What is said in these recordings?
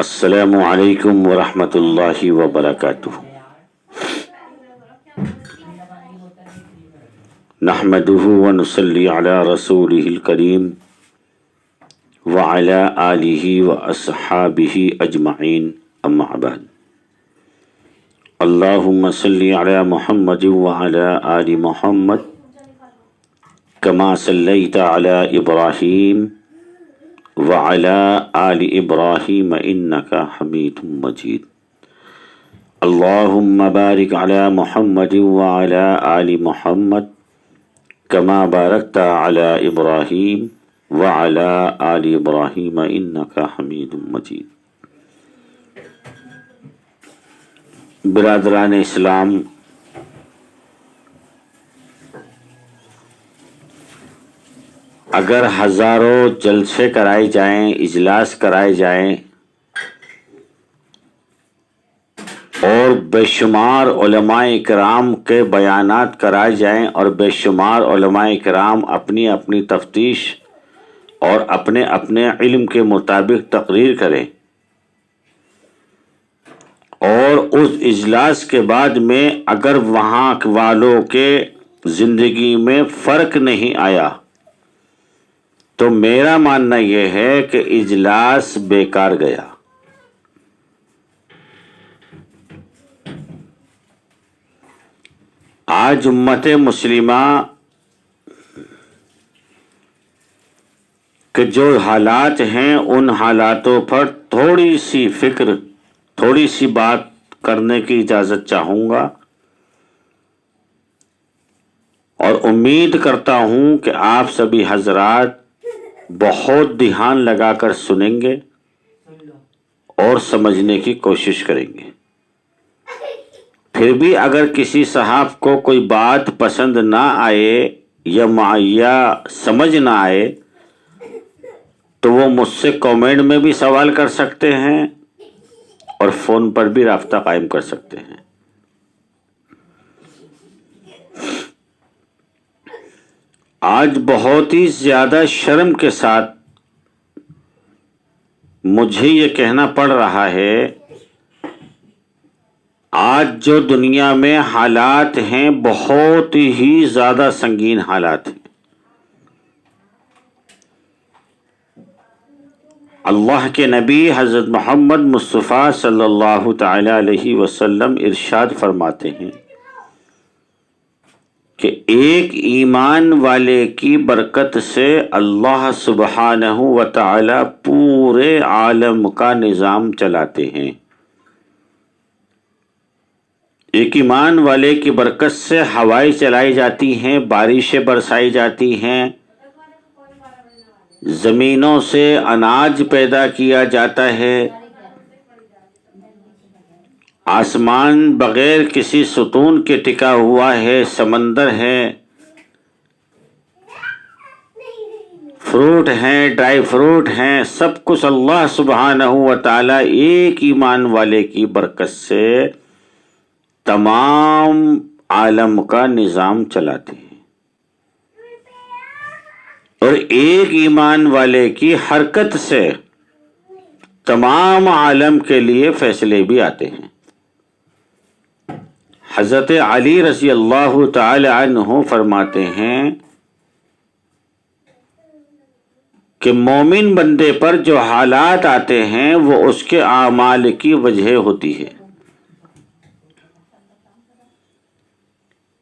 السلام علیکم ورحمۃ اللہ وبرکاتہ۔ نحمده ونصلی علی رسوله الکریم وعلی آلہ واصحابہ اجمعین، اما بعد۔ اللہم صلی علی محمد وعلی آل محمد کما صلیت علی ابراہیم وعلی آل ابراہیم انک حمید مجید۔ اللہم بارک علی محمد وعلی آل محمد کما بارکت علی ابراہیم وعلی آل ابراہیم انک حمید مجید۔ برادران اسلام، اگر ہزاروں جلسے کرائے جائیں، اجلاس کرائے جائیں اور بے شمار علماء کرام کے بیانات کرائے جائیں اور بے شمار علماء کرام اپنی اپنی تفتیش اور اپنے اپنے علم کے مطابق تقریر کریں، اور اس اجلاس کے بعد میں اگر وہاں والوں کے زندگی میں فرق نہیں آیا تو میرا ماننا یہ ہے کہ اجلاس بیکار گیا۔ آج امت مسلمہ کے جو حالات ہیں ان حالاتوں پر تھوڑی سی فکر، تھوڑی سی بات کرنے کی اجازت چاہوں گا، اور امید کرتا ہوں کہ آپ سبھی حضرات بہت دھیان لگا کر سنیں گے اور سمجھنے کی کوشش کریں گے۔ پھر بھی اگر کسی صاحب کو کوئی بات پسند نہ آئے یا سمجھ نہ آئے تو وہ مجھ سے کامنٹ میں بھی سوال کر سکتے ہیں اور فون پر بھی رابطہ قائم کر سکتے ہیں۔ آج بہت ہی زیادہ شرم کے ساتھ مجھے یہ کہنا پڑ رہا ہے، آج جو دنیا میں حالات ہیں بہت ہی زیادہ سنگین حالات ہیں۔ اللہ کے نبی حضرت محمد مصطفیٰ صلی اللہ تعالی علیہ وسلم ارشاد فرماتے ہیں کہ ایک ایمان والے کی برکت سے اللہ سبحانہ و تعالی پورے عالم کا نظام چلاتے ہیں۔ ایک ایمان والے کی برکت سے ہوائیں چلائی جاتی ہیں، بارشیں برسائی جاتی ہیں، زمینوں سے اناج پیدا کیا جاتا ہے، آسمان بغیر کسی ستون کے ٹکا ہوا ہے، سمندر ہے، فروٹ ہیں، ڈرائی فروٹ ہیں، سب کچھ اللہ سبحانہ و تعالی ایک ایمان والے کی برکت سے تمام عالم کا نظام چلاتے ہیں، اور ایک ایمان والے کی حرکت سے تمام عالم کے لیے فیصلے بھی آتے ہیں۔ حضرت علی رضی اللہ تعالی عنہ فرماتے ہیں کہ مومن بندے پر جو حالات آتے ہیں وہ اس کے اعمال کی وجہ ہوتی ہے،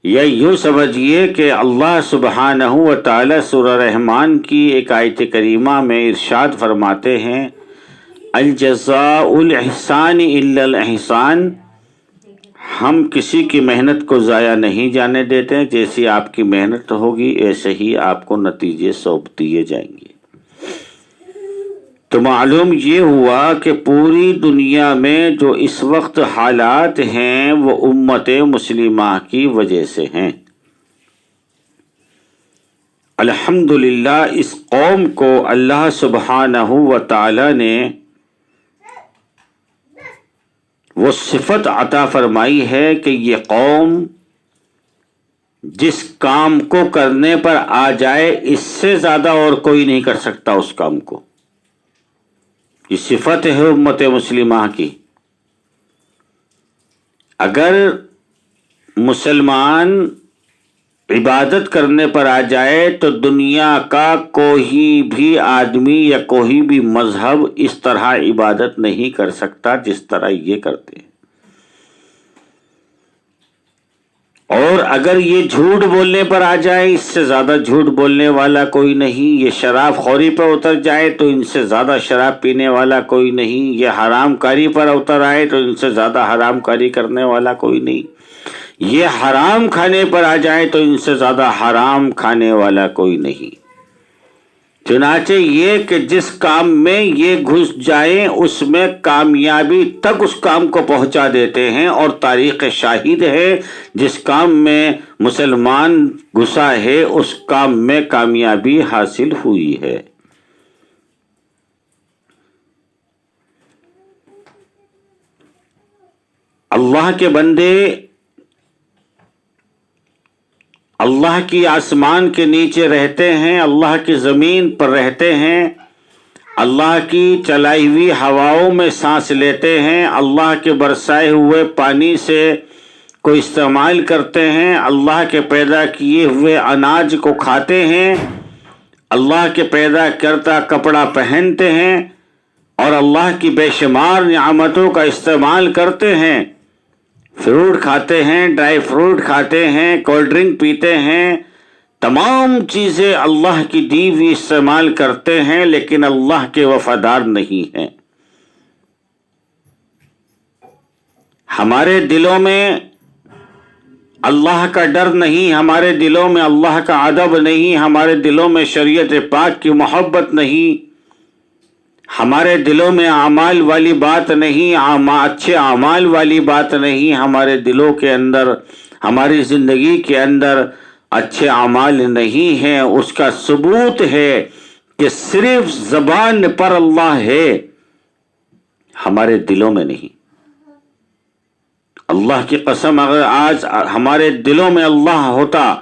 یا یوں سمجھیے کہ اللہ سبحانہ و تعالی سورہ رحمان کی ایک آیت کریمہ میں ارشاد فرماتے ہیں، الجزاء الاحسان الا الاحسان، ہم کسی کی محنت کو ضائع نہیں جانے دیتے، جیسی آپ کی محنت ہوگی ایسے ہی آپ کو نتیجے سونپ دیے جائیں گے۔ تو معلوم یہ ہوا کہ پوری دنیا میں جو اس وقت حالات ہیں وہ امت مسلمہ کی وجہ سے ہیں۔ الحمدللہ اس قوم کو اللہ سبحانہ و تعالی نے وہ صفت عطا فرمائی ہے کہ یہ قوم جس کام کو کرنے پر آ جائے اس سے زیادہ اور کوئی نہیں کر سکتا اس کام کو۔ یہ صفت ہے امت مسلمہ کی. اگر مسلمان عبادت کرنے پر آ جائے تو دنیا کا کوئی بھی آدمی یا کوئی بھی مذہب اس طرح عبادت نہیں کر سکتا جس طرح یہ کرتے ہیں. اور اگر یہ جھوٹ بولنے پر آ جائے، اس سے زیادہ جھوٹ بولنے والا کوئی نہیں. یہ شراب خوری پر اتر جائے تو ان سے زیادہ شراب پینے والا کوئی نہیں. یہ حرام کاری پر اتر آئے تو ان سے زیادہ حرام کاری کرنے والا کوئی نہیں. یہ حرام کھانے پر آ جائے تو ان سے زیادہ حرام کھانے والا کوئی نہیں. چنانچہ یہ کہ جس کام میں یہ گھس جائیں اس میں کامیابی تک اس کام کو پہنچا دیتے ہیں، اور تاریخ شاہد ہے جس کام میں مسلمان گھسا ہے اس کام میں کامیابی حاصل ہوئی ہے. اللہ کے بندے اللہ کی آسمان کے نیچے رہتے ہیں، اللہ کی زمین پر رہتے ہیں، اللہ کی چلائی ہوئی ہواؤں میں سانس لیتے ہیں، اللہ کے برسائے ہوئے پانی سے کو استعمال کرتے ہیں، اللہ کے پیدا کیے ہوئے اناج کو کھاتے ہیں، اللہ کے پیدا کرتا کپڑا پہنتے ہیں، اور اللہ کی بے شمار نعمتوں کا استعمال کرتے ہیں. فروٹ کھاتے ہیں، ڈرائی فروٹ کھاتے ہیں، کولڈ ڈرنک پیتے ہیں، تمام چیزیں اللہ کی دی ہوئی استعمال کرتے ہیں، لیکن اللہ کے وفادار نہیں ہیں. ہمارے دلوں میں اللہ کا ڈر نہیں، ہمارے دلوں میں اللہ کا ادب نہیں، ہمارے دلوں میں شریعت پاک کی محبت نہیں، ہمارے دلوں میں اعمال والی بات نہیں، اچھے اعمال والی بات نہیں. ہمارے دلوں کے اندر، ہماری زندگی کے اندر اچھے اعمال نہیں ہیں. اس کا ثبوت ہے کہ صرف زبان پر اللہ ہے، ہمارے دلوں میں نہیں. اللہ کی قسم، اگر آج ہمارے دلوں میں اللہ ہوتا،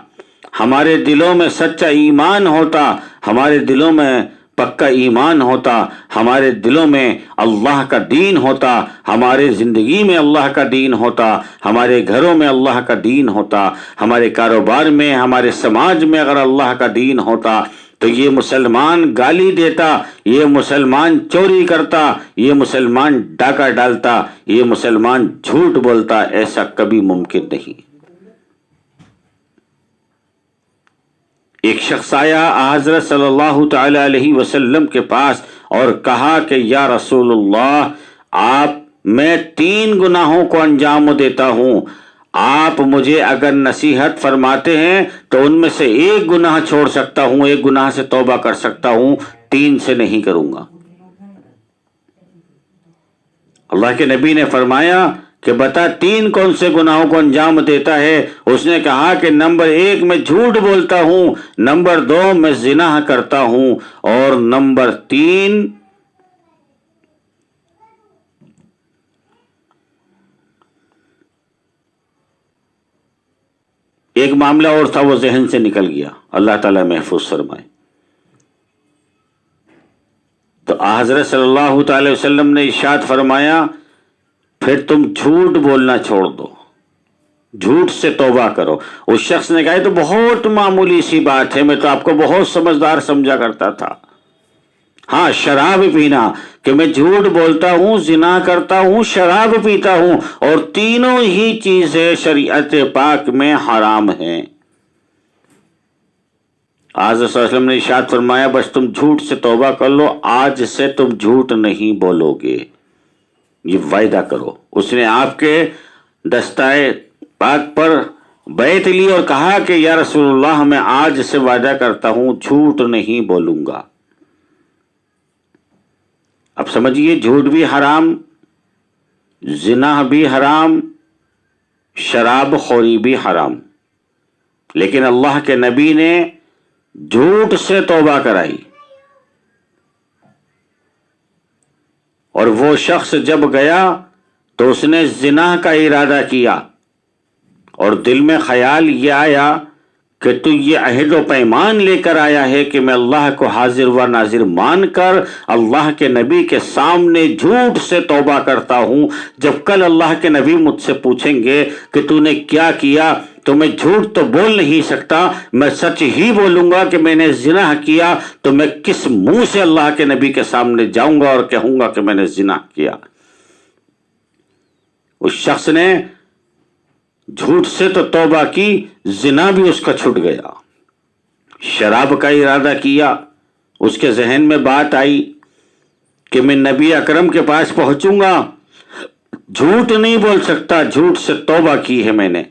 ہمارے دلوں میں سچا ایمان ہوتا، ہمارے دلوں میں پکا ایمان ہوتا، ہمارے دلوں میں اللہ کا دین ہوتا، ہمارے زندگی میں اللہ کا دین ہوتا، ہمارے گھروں میں اللہ کا دین ہوتا، ہمارے کاروبار میں، ہمارے سماج میں اگر اللہ کا دین ہوتا، تو یہ مسلمان گالی دیتا، یہ مسلمان چوری کرتا، یہ مسلمان ڈاکہ ڈالتا، یہ مسلمان جھوٹ بولتا. ایسا کبھی ممکن نہیں. ایک شخص آیا حضرت صلی اللہ تعالی علیہ وسلم کے پاس اور کہا کہ یا رسول اللہ، میں 3 گناہوں کو انجام دیتا ہوں، آپ مجھے اگر نصیحت فرماتے ہیں تو ان میں سے ایک گناہ چھوڑ سکتا ہوں، ایک گناہ سے توبہ کر سکتا ہوں، 3 سے نہیں کروں گا. اللہ کے نبی نے فرمایا کہ بتا 3 کون سے گناہوں کو انجام دیتا ہے؟ اس نے کہا کہ نمبر 1 میں جھوٹ بولتا ہوں، نمبر 2 میں زنا کرتا ہوں، اور نمبر 3 ایک معاملہ اور تھا، وہ ذہن سے نکل گیا. اللہ تعالیٰ محفوظ فرمائے. تو حضرت صلی اللہ تعالی وسلم نے ارشاد فرمایا پھر تم جھوٹ بولنا چھوڑ دو، جھوٹ سے توبہ کرو. اس شخص نے کہا یہ تو بہت معمولی سی بات ہے، میں تو آپ کو بہت سمجھدار سمجھا کرتا تھا. ہاں، شراب پینا، کہ میں جھوٹ بولتا ہوں، زنا کرتا ہوں، شراب پیتا ہوں، اور تینوں ہی چیزیں شریعت پاک میں حرام ہیں. حضرت صلی اللہ علیہ وسلم نے ارشاد فرمایا بس تم جھوٹ سے توبہ کر لو، آج سے تم جھوٹ نہیں بولو گے، یہ وعدہ کرو. اس نے آپ کے دستائے پاک پر بیعت لی اور کہا کہ یا رسول اللہ، میں آج سے وعدہ کرتا ہوں جھوٹ نہیں بولوں گا. اب سمجھیے، جھوٹ بھی حرام، زنا بھی حرام، شراب خوری بھی حرام، لیکن اللہ کے نبی نے جھوٹ سے توبہ کرائی. اور وہ شخص جب گیا تو اس نے زنا کا ارادہ کیا، اور دل میں خیال یہ آیا کہ تو یہ عہد و پیمان لے کر آیا ہے کہ میں اللہ کو حاضر و ناظر مان کر اللہ کے نبی کے سامنے جھوٹ سے توبہ کرتا ہوں. جب کل اللہ کے نبی مجھ سے پوچھیں گے کہ تو نے کیا کیا تو میں جھوٹ تو بول نہیں سکتا، میں سچ ہی بولوں گا کہ میں نے زنا کیا. تو میں کس منہ سے اللہ کے نبی کے سامنے جاؤں گا اور کہوں گا کہ میں نے زنا کیا؟ اس شخص نے جھوٹ سے تو توبہ کی، زنا بھی اس کا چھٹ گیا. شراب کا ارادہ کیا، اس کے ذہن میں بات آئی کہ میں نبی اکرم کے پاس پہنچوں گا، جھوٹ نہیں بول سکتا، جھوٹ سے توبہ کی ہے میں نے.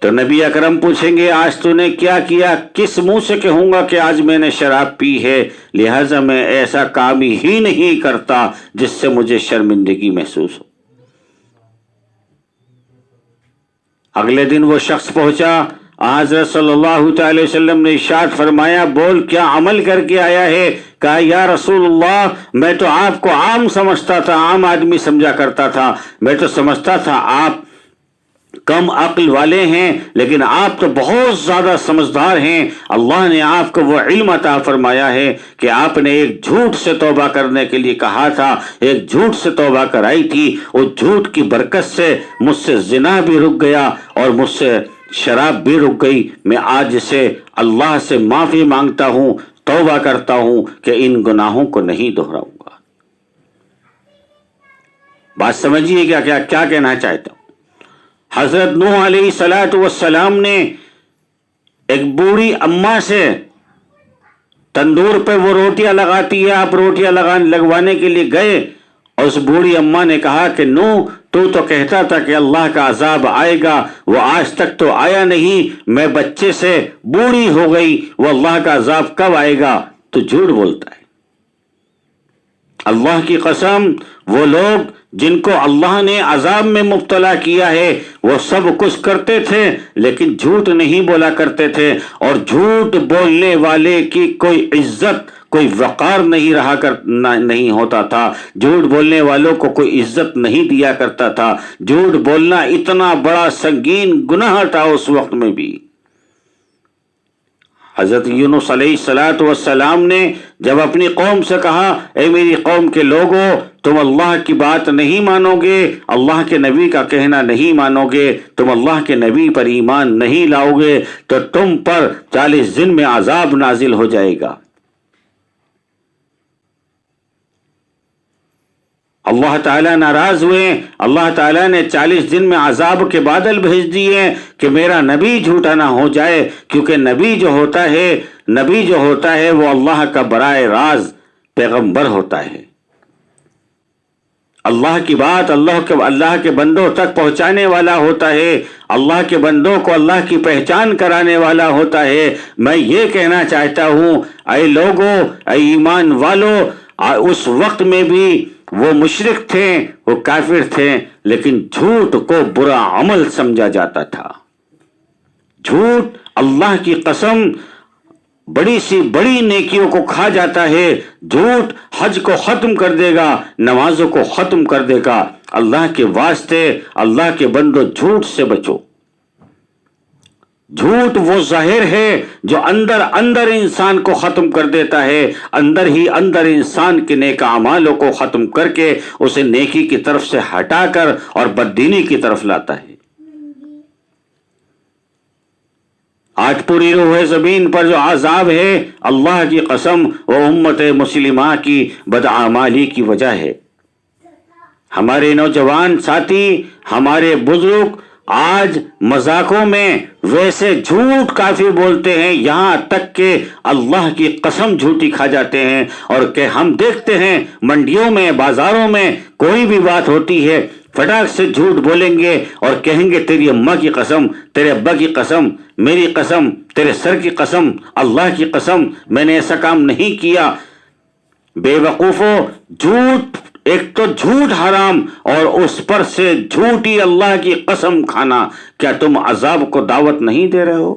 تو نبی اکرم پوچھیں گے آج تو نے کیا کیا؟ کس منہ سے کہوں گا کہ آج میں نے شراب پی ہے، لہٰذا میں ایسا کام ہی نہیں کرتا جس سے مجھے شرمندگی محسوس ہو. اگلے دن وہ شخص پہنچا، حضرت صلی اللہ تعالی وسلم نے ارشاد فرمایا بول کیا عمل کر کے آیا ہے؟ کہا یا رسول اللہ میں تو آپ کو عام سمجھتا تھا، عام آدمی سمجھا کرتا تھا، میں تو سمجھتا تھا آپ کم عقل والے ہیں، لیکن آپ تو بہت زیادہ سمجھدار ہیں. اللہ نے آپ کو وہ علم عطا فرمایا ہے کہ آپ نے ایک جھوٹ سے توبہ کرنے کے لیے کہا تھا، ایک جھوٹ سے توبہ کرائی تھی، اس جھوٹ کی برکت سے مجھ سے زنا بھی رک گیا اور مجھ سے شراب بھی رک گئی. میں آج سے اللہ سے معافی مانگتا ہوں، توبہ کرتا ہوں کہ ان گناہوں کو نہیں دہراؤں گا. بات سمجھیے کیا کہنا چاہتا ہوں. حضرت نوح علیہ السلام نے ایک بوڑھی اماں سے تندور پہ وہ روٹیاں لگاتی ہے، آپ روٹیاں لگوانے کے لیے گئے اور اس بوڑھی اماں نے کہا کہ نوح تو کہتا تھا کہ اللہ کا عذاب آئے گا، وہ آج تک تو آیا نہیں، میں بچے سے بوڑھی ہو گئی، وہ اللہ کا عذاب کب آئے گا؟ تو جھوٹ بولتا ہے. اللہ کی قسم وہ لوگ جن کو اللہ نے عذاب میں مبتلا کیا ہے وہ سب کچھ کرتے تھے لیکن جھوٹ نہیں بولا کرتے تھے، اور جھوٹ بولنے والے کی کوئی عزت کوئی وقار نہیں ہوتا تھا. جھوٹ بولنے والوں کو کوئی عزت نہیں دیا کرتا تھا. جھوٹ بولنا اتنا بڑا سنگین گناہ تھا اس وقت میں بھی. حضرت یونس علیہ السلام نے جب اپنی قوم سے کہا اے میری قوم کے لوگوں تم اللہ کی بات نہیں مانو گے، اللہ کے نبی کا کہنا نہیں مانو گے، تم اللہ کے نبی پر ایمان نہیں لاؤ گے تو تم پر 40 دن میں عذاب نازل ہو جائے گا. اللہ تعالیٰ ناراض ہوئے، اللہ تعالیٰ نے 40 دن میں عذاب کے بادل بھیج دیے کہ میرا نبی جھوٹا نہ ہو جائے، کیونکہ نبی جو ہوتا ہے وہ اللہ کا براہ راست پیغمبر ہوتا ہے. اللہ کی بات اللہ کے بندوں تک پہنچانے والا ہوتا ہے، اللہ کے بندوں کو اللہ کی پہچان کرانے والا ہوتا ہے. میں یہ کہنا چاہتا ہوں اے لوگو، اے ایمان والو، اس وقت میں بھی وہ مشرک تھے، وہ کافر تھے، لیکن جھوٹ کو برا عمل سمجھا جاتا تھا. جھوٹ اللہ کی قسم بڑی سی بڑی نیکیوں کو کھا جاتا ہے. جھوٹ حج کو ختم کر دے گا، نمازوں کو ختم کر دے گا. اللہ کے واسطے اللہ کے بندو جھوٹ سے بچو. جھوٹ وہ ظاہر ہے جو اندر انسان کو ختم کر دیتا ہے، اندر ہی اندر انسان کے نیک اعمالوں کو ختم کر کے اسے نیکی کی طرف سے ہٹا کر اور بددینی کی طرف لاتا ہے. آج پوری روح زمین پر جو عذاب ہے اللہ کی قسم وہ امت مسلمہ کی بدعمالی کی وجہ ہے. ہمارے نوجوان ساتھی، ہمارے بزرگ آج مذاقوں میں ویسے جھوٹ کافی بولتے ہیں، یہاں تک کہ اللہ کی قسم جھوٹی کھا جاتے ہیں. اور کہ ہم دیکھتے ہیں منڈیوں میں، بازاروں میں کوئی بھی بات ہوتی ہے فٹاک سے جھوٹ بولیں گے اور کہیں گے تیری اماں کی قسم، تیرے ابا کی قسم، میری قسم، تیرے سر کی قسم، اللہ کی قسم میں نے ایسا کام نہیں کیا. بے وقوفو، جھوٹ ایک تو جھوٹ حرام اور اس پر سے جھوٹی اللہ کی قسم کھانا. کیا تم عذاب کو دعوت نہیں دے رہے ہو؟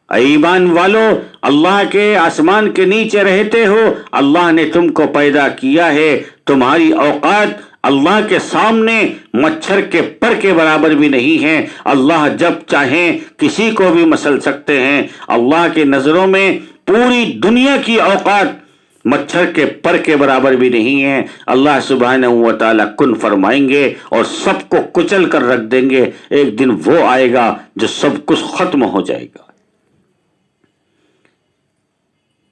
ایمان والو، اللہ کے آسمان کے نیچے رہتے ہو، اللہ نے تم کو پیدا کیا ہے، تمہاری اوقات اللہ کے سامنے مچھر کے پر کے برابر بھی نہیں ہیں۔ اللہ جب چاہیں کسی کو بھی مسل سکتے ہیں۔ اللہ کی نظروں میں پوری دنیا کی اوقات مچھر کے پر کے برابر بھی نہیں ہیں۔ اللہ سبحانہ و تعالیٰ کن فرمائیں گے اور سب کو کچل کر رکھ دیں گے۔ ایک دن وہ آئے گا جو سب کچھ ختم ہو جائے گا۔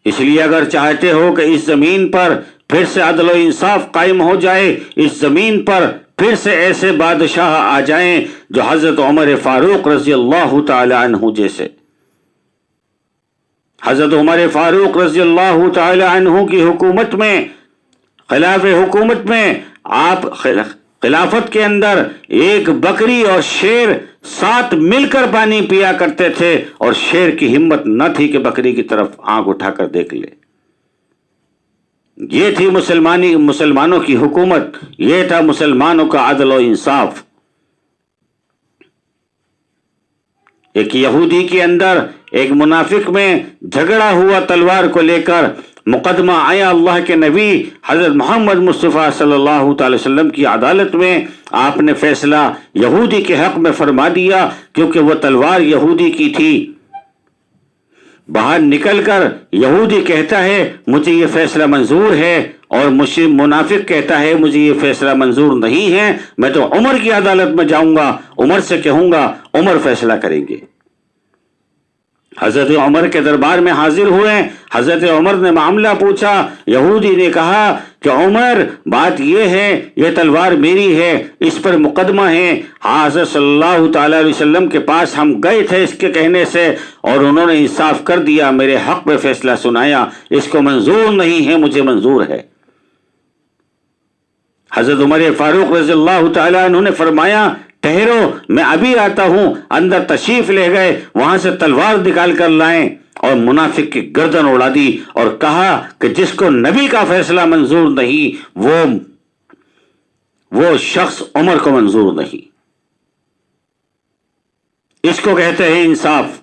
اس لیے اگر چاہتے ہو کہ اس زمین پر پھر سے عدل و انصاف قائم ہو جائے، اس زمین پر پھر سے ایسے بادشاہ آ جائیں جو حضرت عمر فاروق رضی اللہ تعالی عنہ جیسے، حضرت عمر فاروق رضی اللہ تعالی عنہ کی حکومت میں، خلاف حکومت میں، آپ خلافت کے اندر ایک بکری اور شیر ساتھ مل کر پانی پیا کرتے تھے، اور شیر کی ہمت نہ تھی کہ بکری کی طرف آنکھ اٹھا کر دیکھ لے۔ یہ تھی مسلمانوں کی حکومت، یہ تھا مسلمانوں کا عدل و انصاف۔ ایک یہودی کے اندر ایک منافق میں جھگڑا ہوا تلوار کو لے کر، مقدمہ آیا اللہ کے نبی حضرت محمد مصطفیٰ صلی اللہ تعالی وسلم کی عدالت میں۔ آپ نے فیصلہ یہودی کے حق میں فرما دیا، کیونکہ وہ تلوار یہودی کی تھی۔ باہر نکل کر یہودی کہتا ہے مجھے یہ فیصلہ منظور ہے، اور منافق کہتا ہے مجھے یہ فیصلہ منظور نہیں ہے، میں تو عمر کی عدالت میں جاؤں گا، عمر سے کہوں گا، عمر فیصلہ کریں گے۔ حضرت عمر کے دربار میں حاضر ہوئے، حضرت عمر نے معاملہ پوچھا، یہودی نے کہا کہ عمر بات یہ ہے، یہ تلوار میری ہے، اس پر مقدمہ ہے، حضرت صلی اللہ تعالی علیہ وسلم کے پاس ہم گئے تھے اس کے کہنے سے، اور انہوں نے انصاف کر دیا، میرے حق میں فیصلہ سنایا، اس کو منظور نہیں ہے، مجھے منظور ہے۔ حضرت عمر فاروق رضی اللہ تعالی عنہ نے فرمایا ٹھہرو میں ابھی آتا ہوں، اندر تشریف لے گئے، وہاں سے تلوار نکال کر لائیں اور منافق کی گردن اڑا دی اور کہا کہ جس کو نبی کا فیصلہ منظور نہیں وہ شخص عمر کو منظور نہیں۔ اس کو کہتے ہیں انصاف۔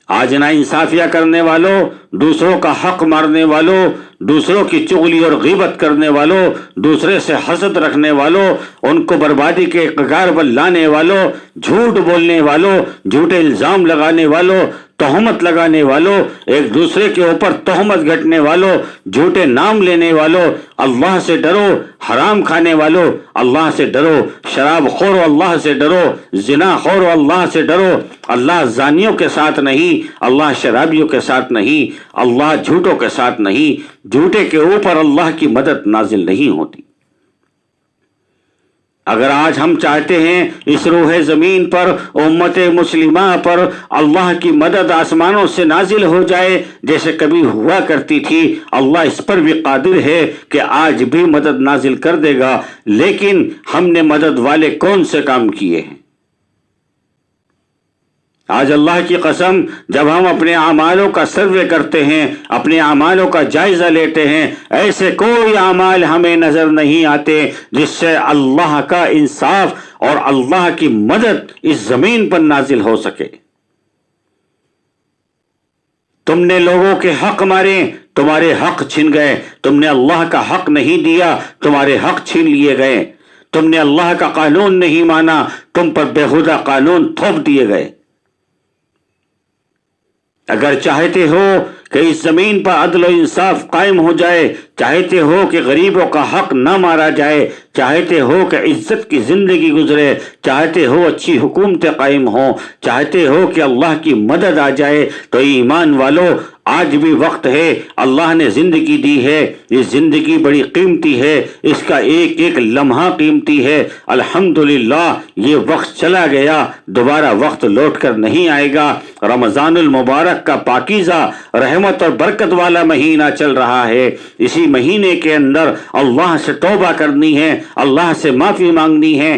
آج نا انصافیہ کرنے والوں، دوسروں کا حق مارنے والوں، دوسروں کی چغلی اور غیبت کرنے والوں، دوسرے سے حسد رکھنے والوں، ان کو بربادی کے کگار پر لانے والوں، جھوٹ بولنے والوں، جھوٹے الزام لگانے والوں، تہمت لگانے والوں، ایک دوسرے کے اوپر تہمت گھٹنے والوں، جھوٹے نام لینے والوں، اللہ سے ڈرو، حرام کھانے والوں اللہ سے ڈرو، شراب خورو اللہ سے ڈرو، زنا خورو اللہ سے ڈرو۔ اللہ زانیوں کے ساتھ نہیں، اللہ شرابیوں کے ساتھ نہیں، اللہ جھوٹوں کے ساتھ نہیں، جھوٹے کے اوپر اللہ کی مدد نازل نہیں ہوتی۔ اگر آج ہم چاہتے ہیں اس روح زمین پر، امت مسلمہ پر اللہ کی مدد آسمانوں سے نازل ہو جائے جیسے کبھی ہوا کرتی تھی، اللہ اس پر بھی قادر ہے کہ آج بھی مدد نازل کر دے گا، لیکن ہم نے مدد والے کون سے کام کیے ہیں؟ آج اللہ کی قسم جب ہم اپنے اعمالوں کا سروے کرتے ہیں، اپنے اعمالوں کا جائزہ لیتے ہیں، ایسے کوئی اعمال ہمیں نظر نہیں آتے جس سے اللہ کا انصاف اور اللہ کی مدد اس زمین پر نازل ہو سکے۔ تم نے لوگوں کے حق مارے، تمہارے حق چھن گئے، تم نے اللہ کا حق نہیں دیا، تمہارے حق چھین لیے گئے، تم نے اللہ کا قانون نہیں مانا، تم پر بےہودہ قانون تھوپ دیے گئے۔ اگر چاہتے ہو کہ اس زمین پر عدل و انصاف قائم ہو جائے، چاہتے ہو کہ غریبوں کا حق نہ مارا جائے، چاہتے ہو کہ عزت کی زندگی گزرے، چاہتے ہو اچھی حکومتیں قائم ہوں، چاہتے ہو کہ اللہ کی مدد آ جائے، تو ایمان والو آج بھی وقت ہے۔ اللہ نے زندگی دی ہے، یہ زندگی بڑی قیمتی ہے، اس کا ایک ایک لمحہ قیمتی ہے۔ الحمدللہ یہ وقت چلا گیا، دوبارہ وقت لوٹ کر نہیں آئے گا۔ رمضان المبارک کا پاکیزہ رحمت اور برکت والا مہینہ چل رہا ہے، اسی مہینے کے اندر اللہ سے توبہ کرنی ہے، اللہ سے معافی مانگنی ہے،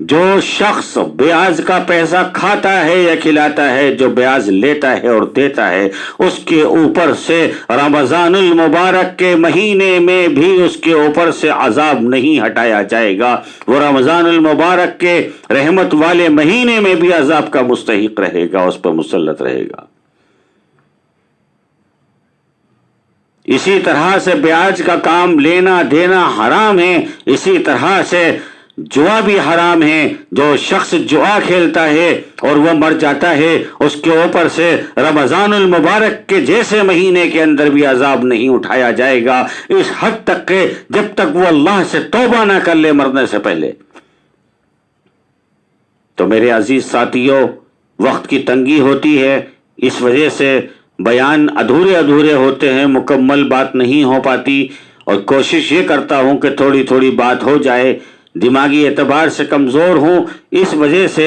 جو شخص بیاض کا پیسہ کھاتا ہے یا کھلاتا ہے، جو بیاض لیتا ہے اور دیتا ہے، اس کے اوپر سے رمضان المبارک کے مہینے میں بھی اس کے اوپر سے عذاب نہیں ہٹایا جائے گا، وہ رمضان المبارک کے رحمت والے مہینے میں بھی عذاب کا مستحق رہے گا، اس پر مسلط رہے گا۔ اسی طرح سے بیاج کا کام لینا دینا حرام ہے، اسی طرح سے جوا بھی حرام ہے۔ جو شخص جوا کھیلتا ہے اور وہ مر جاتا ہے، اس کے اوپر سے رمضان المبارک کے جیسے مہینے کے اندر بھی عذاب نہیں اٹھایا جائے گا، اس حد تک کہ جب تک وہ اللہ سے توبہ نہ کر لے مرنے سے پہلے۔ تو میرے عزیز ساتھیوں، وقت کی تنگی ہوتی ہے، اس وجہ سے بیان ادھورے ادھورے ہوتے ہیں، مکمل بات نہیں ہو پاتی، اور کوشش یہ کرتا ہوں کہ تھوڑی تھوڑی بات ہو جائے۔ دماغی اعتبار سے کمزور ہوں، اس وجہ سے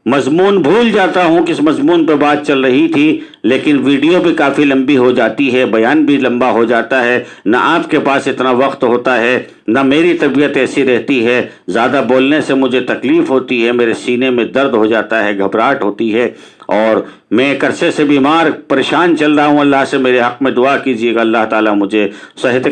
مضمون بھول جاتا ہوں کس مضمون پہ بات چل رہی تھی، لیکن ویڈیو بھی کافی لمبی ہو جاتی ہے، بیان بھی لمبا ہو جاتا ہے، نہ آپ کے پاس اتنا وقت ہوتا ہے، نہ میری طبیعت ایسی رہتی ہے، زیادہ بولنے سے مجھے تکلیف ہوتی ہے، میرے سینے میں درد ہو جاتا ہے، گھبراہٹ ہوتی ہے، اور میں ایک عرصے سے بیمار پریشان چل رہا ہوں۔ اللہ سے میرے حق میں دعا کیجیے گا، اللہ تعالیٰ مجھے صحت